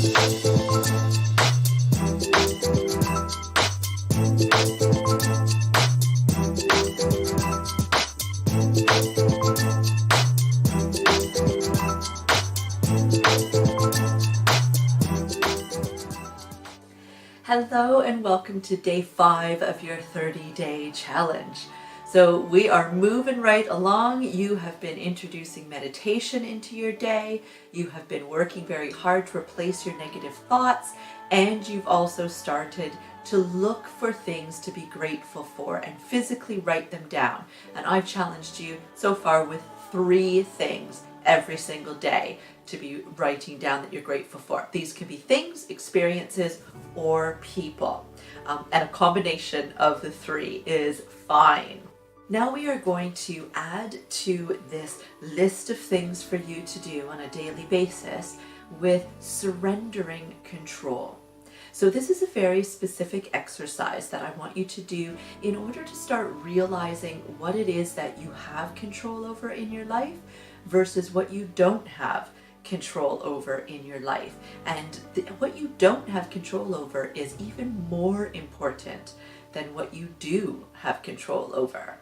Hello and welcome to day 5 of your 30-day challenge. So we are moving right along. You have been introducing meditation into your day. You have been working very hard to replace your negative thoughts, and you've also started to look for things to be grateful for and physically write them down. And I've challenged you so far with 3 things every single day to be writing down that you're grateful for. These can be things, experiences, or people. And a combination of the 3 is fine. Now we are going to add to this list of things for you to do on a daily basis with surrendering control. So this is a very specific exercise that I want you to do in order to start realizing what it is that you have control over in your life versus what you don't have control over in your life. And what you don't have control over is even more important than what you do have control over.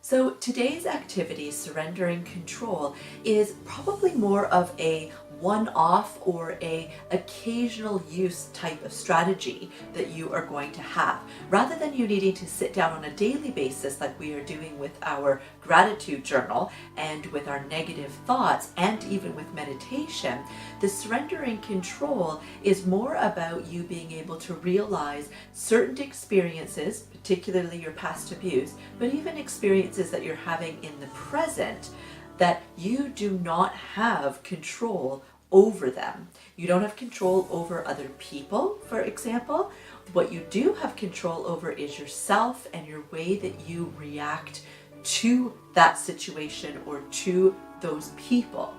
So today's activity, surrendering control, is probably more of a one-off or a occasional use type of strategy that you are going to have. Rather than you needing to sit down on a daily basis like we are doing with our gratitude journal and with our negative thoughts and even with meditation, the surrendering control is more about you being able to realize certain experiences, particularly your past abuse, but even experiences that you're having in the present, that you do not have control over them. You don't have control over other people, for example. What you do have control over is yourself and your way that you react to that situation or to those people.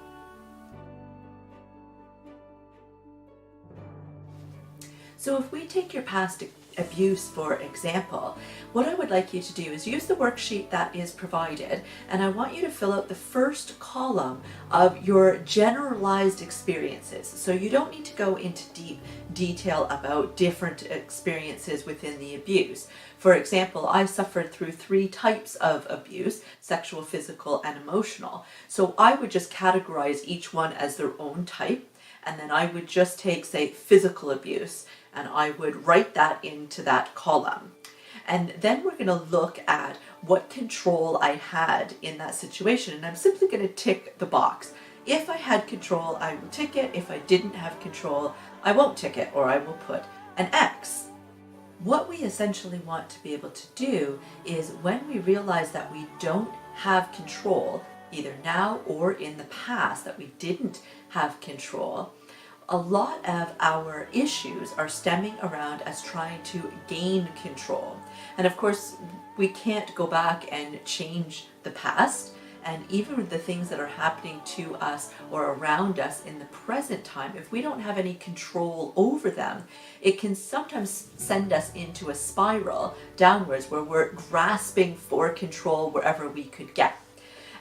So if we take your past abuse, for example, what I would like you to do is use the worksheet that is provided, and I want you to fill out the first column of your generalized experiences. So you don't need to go into deep detail about different experiences within the abuse. For example, I suffered through 3 types of abuse: sexual, physical, and emotional. So I would just categorize each one as their own type, and then I would just take, say, physical abuse, and I would write that into that column. And then we're going to look at what control I had in that situation. And I'm simply going to tick the box. If I had control, I will tick it. If I didn't have control, I won't tick it, or I will put an X. What we essentially want to be able to do is, when we realize that we don't have control, either now or in the past, that we didn't have control, a lot of our issues are stemming around us trying to gain control. And of course, we can't go back and change the past. And even the things that are happening to us or around us in the present time, if we don't have any control over them, it can sometimes send us into a spiral downwards where we're grasping for control wherever we could get.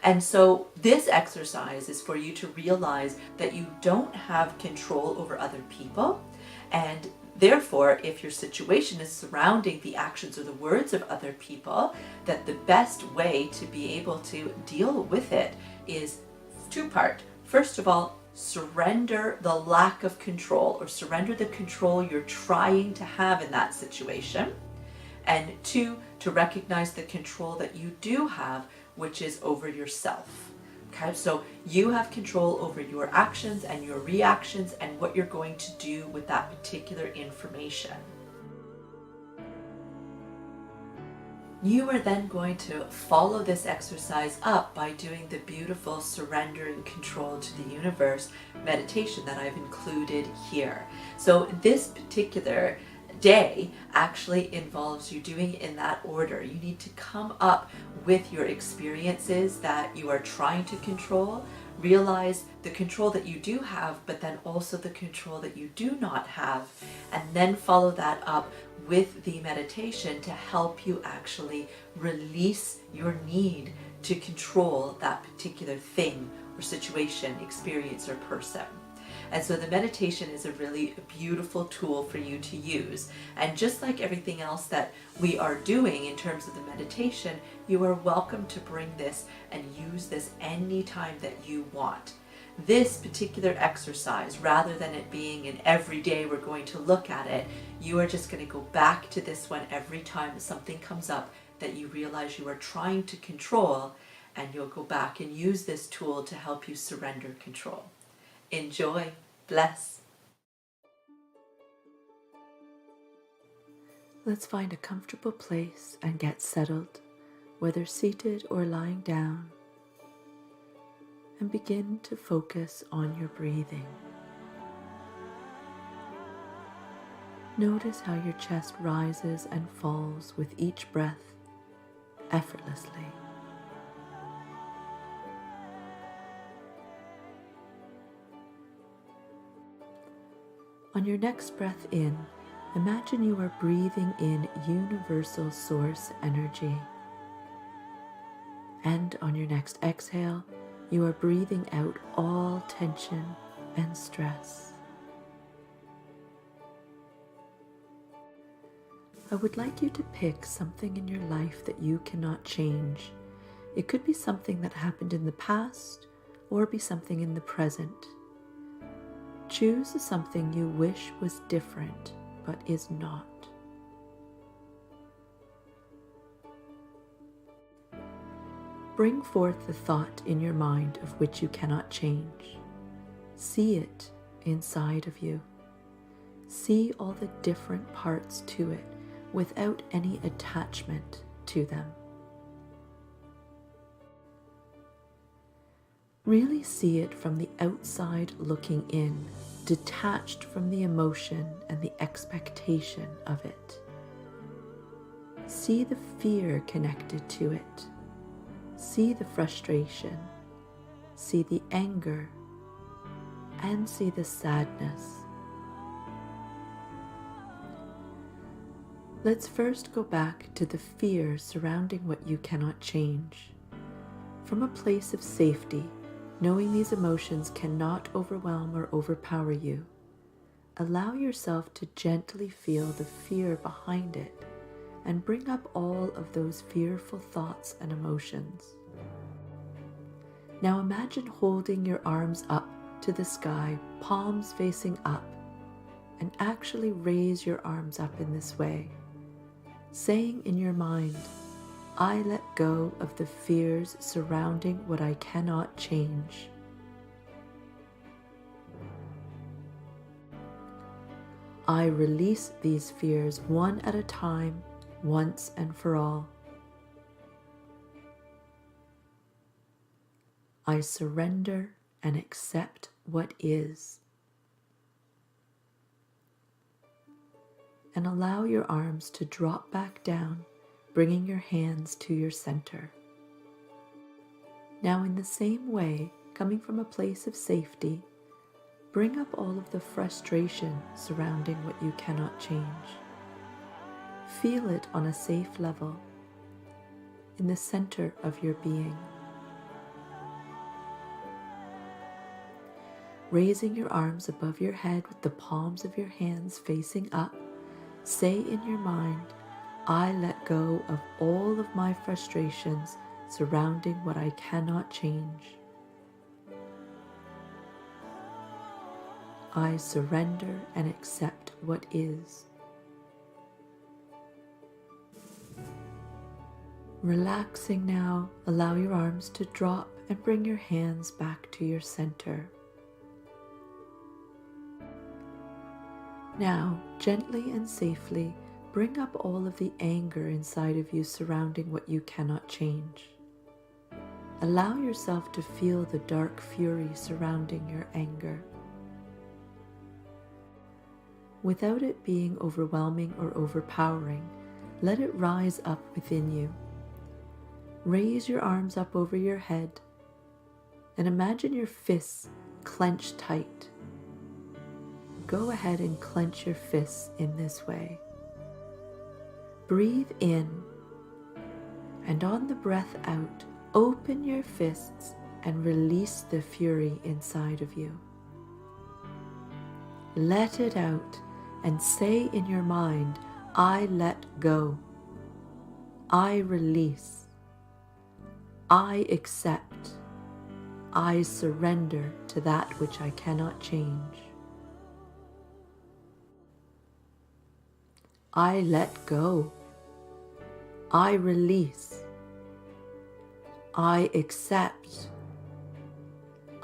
And so this exercise is for you to realize that you don't have control over other people, and therefore, if your situation is surrounding the actions or the words of other people, that the best way to be able to deal with it is 2-part. First of all, surrender the lack of control, or surrender the control you're trying to have in that situation. And 2, to recognize the control that you do have, which is over yourself. Okay, so you have control over your actions and your reactions and what you're going to do with that particular information. You are then going to follow this exercise up by doing the beautiful surrendering control to the universe meditation that I've included here. So this particular day actually involves you doing it in that order. You need to come up with your experiences that you are trying to control, realize the control that you do have, but then also the control that you do not have, and then follow that up with the meditation to help you actually release your need to control that particular thing or situation, experience, or person. And so the meditation is a really beautiful tool for you to use. And just like everything else that we are doing in terms of the meditation, you are welcome to bring this and use this anytime that you want. This particular exercise, rather than it being an every day we're going to look at it, you are just going to go back to this one every time something comes up that you realize you are trying to control, and you'll go back and use this tool to help you surrender control. Enjoy. Bless. Let's find a comfortable place and get settled, whether seated or lying down, and begin to focus on your breathing. Notice how your chest rises and falls with each breath effortlessly. On your next breath in, imagine you are breathing in universal source energy. And on your next exhale, you are breathing out all tension and stress. I would like you to pick something in your life that you cannot change. It could be something that happened in the past or be something in the present. Choose something you wish was different but is not. Bring forth the thought in your mind of which you cannot change. See it inside of you. See all the different parts to it without any attachment to them. Really see it from the outside looking in, detached from the emotion and the expectation of it. See the fear connected to it. See the frustration. See the anger. And see the sadness. Let's first go back to the fear surrounding what you cannot change. From a place of safety, knowing these emotions cannot overwhelm or overpower you, allow yourself to gently feel the fear behind it and bring up all of those fearful thoughts and emotions. Now imagine holding your arms up to the sky, palms facing up, and actually raise your arms up in this way, saying in your mind, I let go of the fears surrounding what I cannot change. I release these fears one at a time, once and for all. I surrender and accept what is. And allow your arms to drop back down, bringing your hands to your center. Now, in the same way, coming from a place of safety, bring up all of the frustration surrounding what you cannot change. Feel it on a safe level, in the center of your being. Raising your arms above your head with the palms of your hands facing up, say in your mind, I let go of all of my frustrations surrounding what I cannot change. I surrender and accept what is. Relaxing now, allow your arms to drop and bring your hands back to your center. Now, gently and safely, bring up all of the anger inside of you surrounding what you cannot change. Allow yourself to feel the dark fury surrounding your anger. Without it being overwhelming or overpowering, let it rise up within you. Raise your arms up over your head and imagine your fists clenched tight. Go ahead and clench your fists in this way. Breathe in, and on the breath out, open your fists and release the fury inside of you. Let it out and say in your mind, I let go. I release. I accept. I surrender to that which I cannot change. I let go. I release. I accept.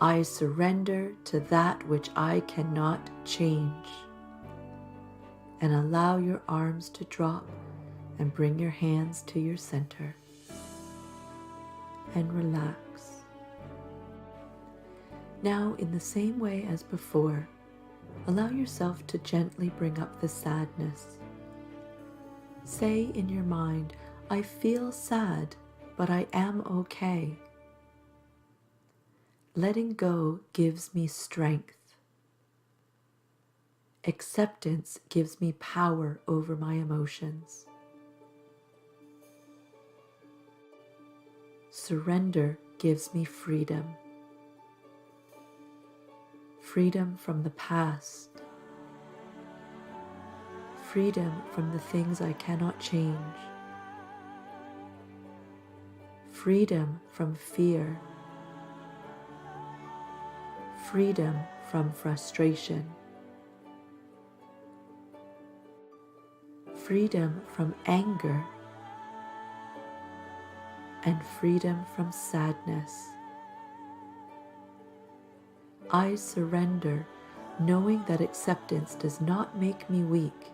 I surrender to that which I cannot change. And allow your arms to drop and bring your hands to your center. And relax. Now, in the same way as before, allow yourself to gently bring up the sadness. Say in your mind, I feel sad, but I am okay. Letting go gives me strength. Acceptance gives me power over my emotions. Surrender gives me freedom. Freedom from the past. Freedom from the things I cannot change. Freedom from fear. Freedom from frustration. Freedom from anger. And freedom from sadness. I surrender, knowing that acceptance does not make me weak,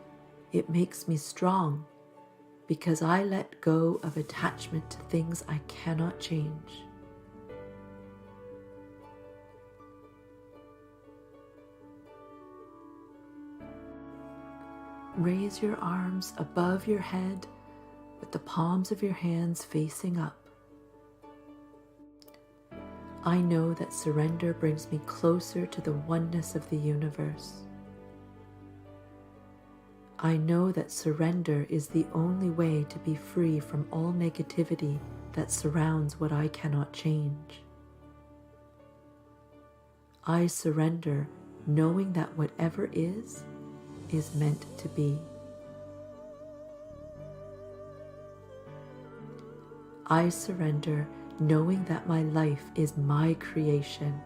it makes me strong, because I let go of attachment to things I cannot change. Raise your arms above your head with the palms of your hands facing up. I know that surrender brings me closer to the oneness of the universe. I know that surrender is the only way to be free from all negativity that surrounds what I cannot change. I surrender, knowing that whatever is meant to be. I surrender, knowing that my life is my creation.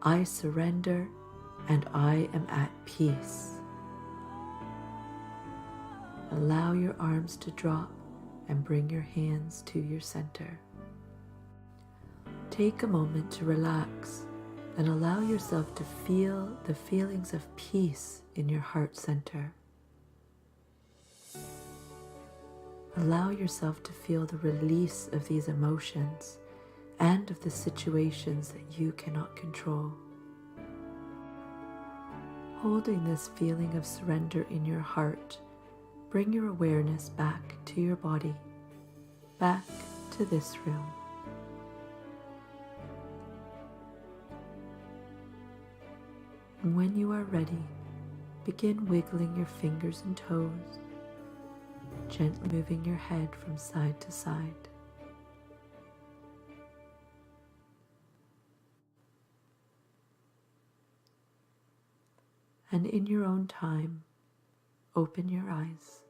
I surrender, and I am at peace. Allow your arms to drop and bring your hands to your center. Take a moment to relax and allow yourself to feel the feelings of peace in your heart center. Allow yourself to feel the release of these emotions and of the situations that you cannot control. Holding this feeling of surrender in your heart, bring your awareness back to your body, back to this room. And when you are ready, begin wiggling your fingers and toes, gently moving your head from side to side. And in your own time, open your eyes.